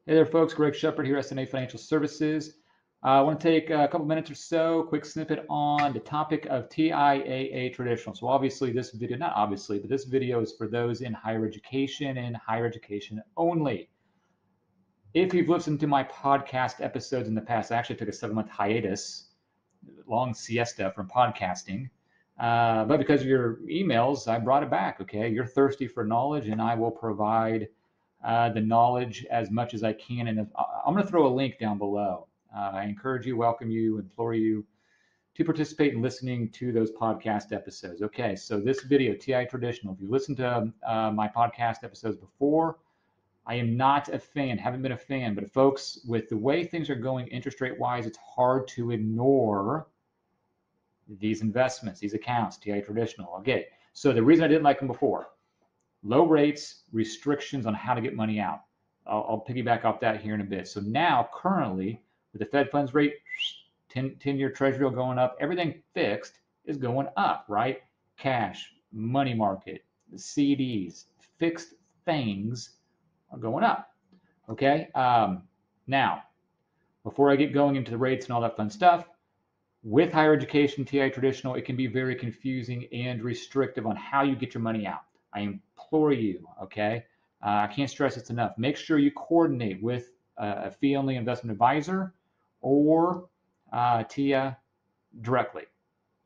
Hey there, folks. Greg Shepard here, S&A Financial Services. I want to take a couple minutes or so, quick snippet on the topic of TIAA Traditional. So obviously this video, not obviously, but this video is for those in higher education and higher education only. If you've listened to my podcast episodes in the past, I actually took a 7-month hiatus, long siesta from podcasting. But because of your emails, I brought it back, okay? You're thirsty for knowledge, and I will provide the knowledge as much as I can. And I'm going to throw a link down below. I encourage you, welcome you, implore you to participate in listening to those podcast episodes. Okay, so this video, TIAA Traditional, if you listened to my podcast episodes before, I am not a fan, haven't been a fan, but folks, with the way things are going interest rate wise, it's hard to ignore these investments, these accounts, TIAA Traditional. Okay, so the reason I didn't like them before, low rates, restrictions on how to get money out. I'll piggyback off that here in a bit. So now, currently, with the Fed funds rate, 10-year Treasury bill going up, everything fixed is going up, right? Cash, money market, CDs, fixed things are going up, okay? Now, before I get going into the rates and all that fun stuff, with higher education, TIAA Traditional, it can be very confusing and restrictive on how you get your money out. I implore you, okay? I can't stress this enough. Make sure you coordinate with a fee-only investment advisor or TIAA directly,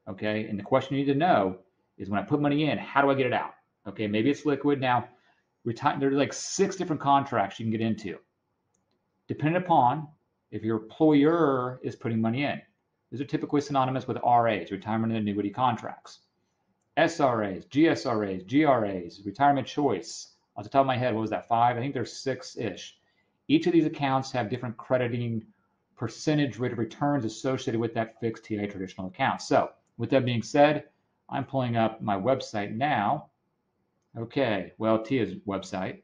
okay? And the question you need to know is when I put money in, how do I get it out? Okay, maybe it's liquid. Now, there's like 6 different contracts you can get into, depending upon if your employer is putting money in. These are typically synonymous with RAs, retirement and annuity contracts. SRAs, GSRAs, GRAs, retirement choice. Off the top of my head, what was that, 5? I think there's 6-ish. Each of these accounts have different crediting percentage rate of returns associated with that fixed TIAA Traditional account. So with that being said, I'm pulling up my website now. Okay, well, TIAA's website.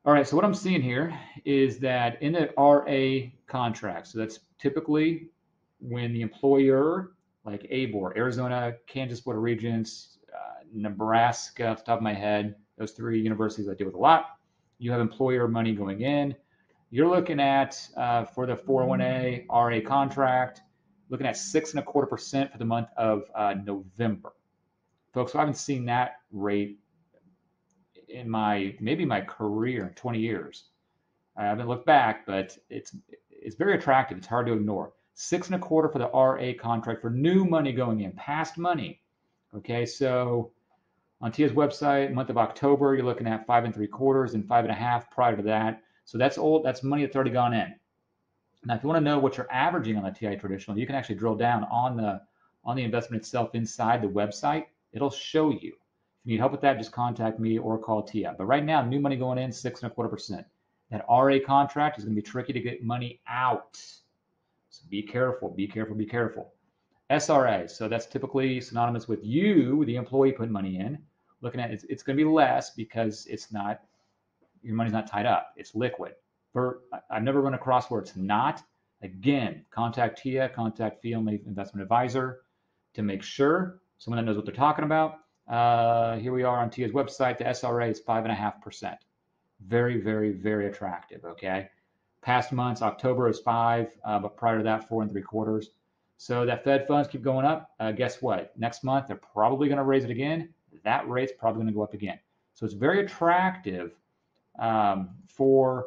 All right, so what I'm seeing here is that in the RA contract, so that's typically when the employer, like ABOR, Arizona, Kansas Board of Regents, Nebraska, off the top of my head, those 3 universities I deal with a lot, you have employer money going in. You're looking at, for the 401A RA contract, looking at 6.25% for the month of November. Folks, so I haven't seen that rate in maybe my career, 20 years. I haven't looked back, but it's very attractive. It's hard to ignore. 6.25% for the RA contract for new money going in, past money. Okay, so on TIAA's website, month of October, you're looking at 5.75% and 5.5% prior to that. So that's old. That's money that's already gone in. Now, if you want to know what you're averaging on the TIAA Traditional, you can actually drill down on the investment itself inside the website. It'll show you. If you need help with that, just contact me or call TIAA. But right now, new money going in, 6.25%. That RA contract is going to be tricky to get money out. So be careful, be careful, be careful. SRA, so that's typically synonymous with you, the employee, putting money in. Looking at it's going to be less because it's not, your money's not tied up. It's liquid. I've never run across where it's not. Again, contact TIAA, contact fee-only investment advisor to make sure, someone that knows what they're talking about. Here we are on TIAA's website. The SRA is 5.5%. Very, very, very attractive, okay? Past months, October is 5, but prior to that, 4.75. So that Fed funds keep going up. Guess what? Next month, they're probably going to raise it again. That rate's probably going to go up again. So it's very attractive for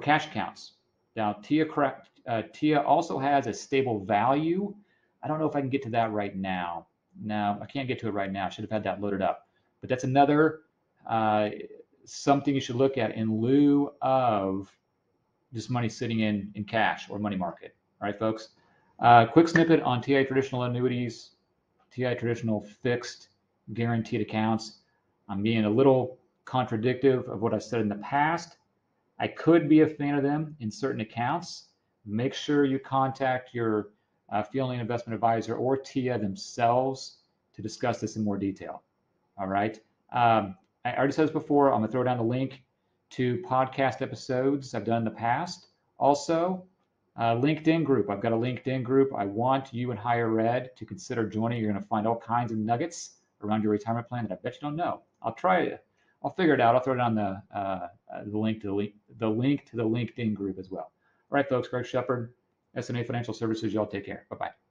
cash accounts. Now, TIAA also has a stable value. I don't know if I can get to that right now. No, I can't get to it right now. I should have had that loaded up. But that's another something you should look at in lieu of just money sitting in cash or money market. All right, folks. Quick snippet on TIAA Traditional annuities, TIAA Traditional fixed guaranteed accounts. I'm being a little contradictive of what I said in the past. I could be a fan of them in certain accounts. Make sure you contact your fee-only investment advisor or TIAA themselves to discuss this in more detail. All right. I already said this before. I'm going to throw down the link to podcast episodes I've done in the past. Also, LinkedIn group. I've got a LinkedIn group. I want you in higher ed to consider joining. You're going to find all kinds of nuggets around your retirement plan that I bet you don't know. I'll figure it out. I'll throw it on the link to the link to the LinkedIn group as well. All right, folks, Greg Shepard, S&A Financial Services. Y'all take care. Bye-bye.